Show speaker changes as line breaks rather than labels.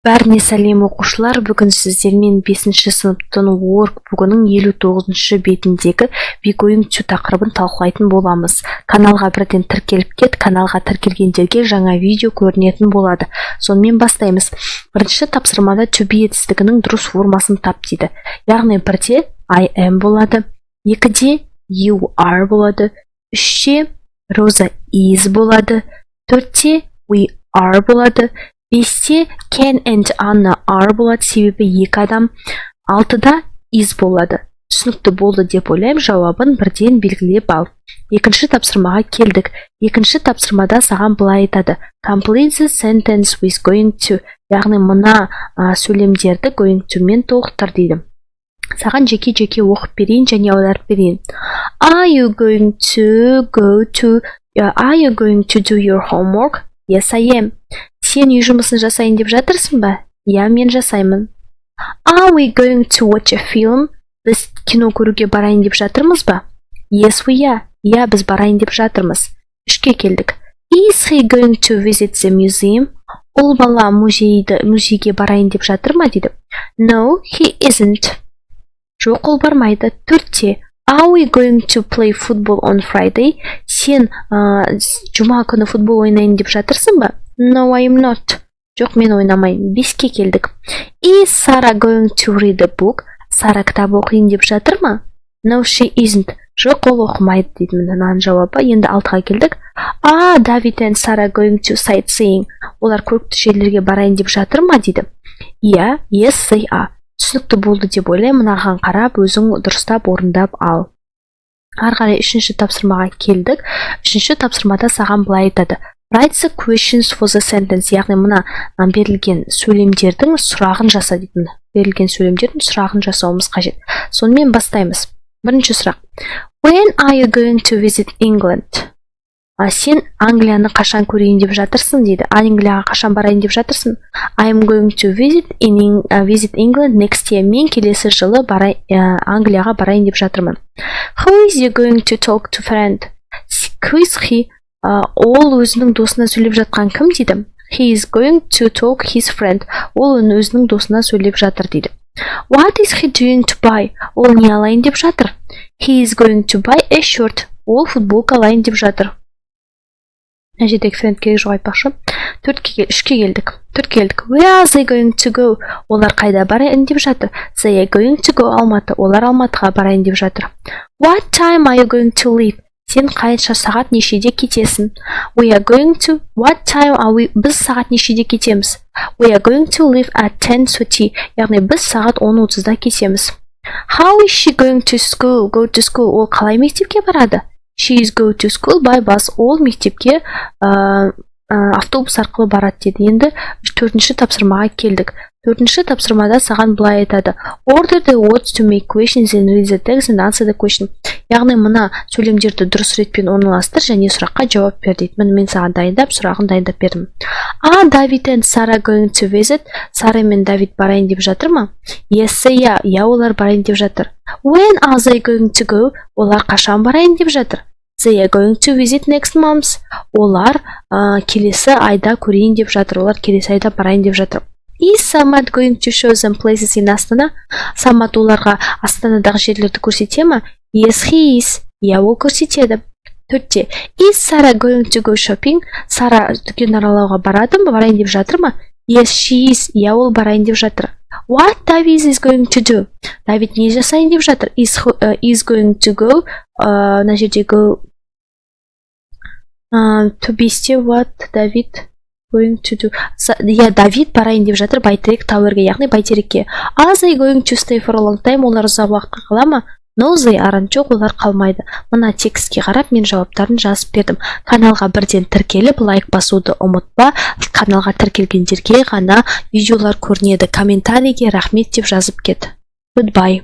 Бәріне сәлем оқушылар, бүгін сіздермен 5-ші сыныптың workbook'ының 59-шы бетіндегі we going to тақырыбын талқылайтын боламыз. Каналға бірден тіркеліп кет, каналға тіркелгендерге жаңа видео көрінетін болады. Сонымен бастаймыз. Бірінші тапсырмада to be етістігінің дұрыс формасын тап дейді. Яғни бірде I am болады, екіде you are болады, үште Роза is болады, төртте we are болады, бесте Ken and Anna are болады, себебі екі адам. Алтыда is болады. Түсінікті болды деп ойлаймын, жауабын бірден белгілеп ал. Екінші тапсырмаға келдік. Екінші тапсырмада саған былай айтады. Complete the sentence with going to. Яғни мына сөйлемдерді going to мен толықтыр дейді. Саған жеке-жеке оқып берейін және аударып берейін. Are you going to do your homework? Yes, I am. Сен үй жұмысын жасайын деп жатырсың ба? Я, мен жасаймын. Are we going to watch a film? Біз кино көруге барайын деп жатырмыз ба? Yes, we are. Я, біз барайын деп жатырмыз. Үшке келдік. Is he going to visit the museum? Ол бала музейге барайын деп жатыр ма дейді. No, he isn't. Жоқ, ол бармайды. Төртте. Are we going to play football on Friday? Сен жұма күні футбол ойнайын деп жатырсың ба? No, I am not. Жоқ, мен ойнамайын. Беске келдік. Is Sarah going to read a book? Сара кітап оқиын деп жатыр ма? No, she isn't. Жоқ, ол оқымайды дейді мынаның жауабы. Енді алтыға келдік. David and Sarah going to sightseeing. Олар көрікті жерлерге барайын деп жатыр ма дейді. Yeah, yes, they are. Түсінікті болды деп ойлаймын, мынаған қарап, өзің дұрыстап орындап ал. Ары қарай үшінші тапсырмаға келдік. Үшінші тапсырмада саған былай айтады. Write the questions for the sentence. Яғни мына берілген сөйлемдердің сұрағын жаса дейді. Берілген сөйлемдердің сұрағын жасауымыз қажет. Сонымен бастаймыз. Бірінші сұрақ. When are you going to visit England? Сен Англияны қашан көрейін деп жатырсың дейді. Англияға қашан барайын деп жатырсың? I am going to visit England next year. Мен келесі жылы Англияға барайын деп жатырмын. Who is you going to talk to friend? Who is he? Ол өзінің досына сөйлеп жатқан кім дейді? He is going to talk his friend. Ол өзінің досына сөйлеп жатыр дейді. What is he doing to buy? Ол не алайын деп жатыр? He is going to buy a shirt. Ол футболка алайын деп жатыр. Әжедегі френдке жоқ айтпақшы. Үшке келдік. Where are they going to go? Олар қайда барайын деп жатыр? They are going to go Алматы. Олар Алматыға барайын деп жатыр. What time are you going to leave? Сен қанша сағат нешеде кетесің? We are going to. What time are we? Біз сағат нешеде кетеміз? We are going to leave at 10:30. Яғни біз сағат 10:30-да кетеміз. How is she going to school? Go to school. Ол қалай мектепке барады? She is go to school by bus. Ол мектепке автобус арқылы барады деді. Енді төртінші тапсырмаға келдік. Төртінші тапсырмада саған былай айтады. Order the words to make questions and read the text and answer the question. Яғни мына сөйлемдерді дұрыс ретпен орналастыр және сұраққа жауап бер дейді. Мен саған дайындап, сұрағын дайындап бердім. David and Sarah going to visit? Сара мен Давид барайын деп жатыр ма? Yes, they are. Я, олар барайын деп жатыр. When are they going to go? Олар қашан барайын деп жатыр? They are going to visit next month. Олар келесі айда көрейін деп жатыр. Олар келесі айда барайын деп жатыр. Is Samad going to show them places in Астана? Самат оларға Астанадағы жерлерді көрсете ма? Yes, he is. Я, ол көрсетеді. Төртте. Is Sarah going to go shopping? Сара дүкен аралауға барады ма? Барайын деп жатыр ма? Yes, she is. Я, ол барайын деп жатыр. What David is going to do? Давид не жасайын деп жатыр? Is going to go. На жерде go. To be still what David going to do. Давид барайын деп жатыр бәйтерек тауэрге, яғни бәйтерекке. Are they going to stay for a long time? Олар ұзақ уақытқа қала ма? No, they aren't. Жоқ, олар қалмайды. Мына текстке қарап мен жауаптарын жазып бердім. Каналға бірден тіркеліп, лайк басуды ұмытпа. Каналға тіркелгендерге ғана видеолар көрінеді. Комментарийге рахмет деп жазып кет. Goodbye.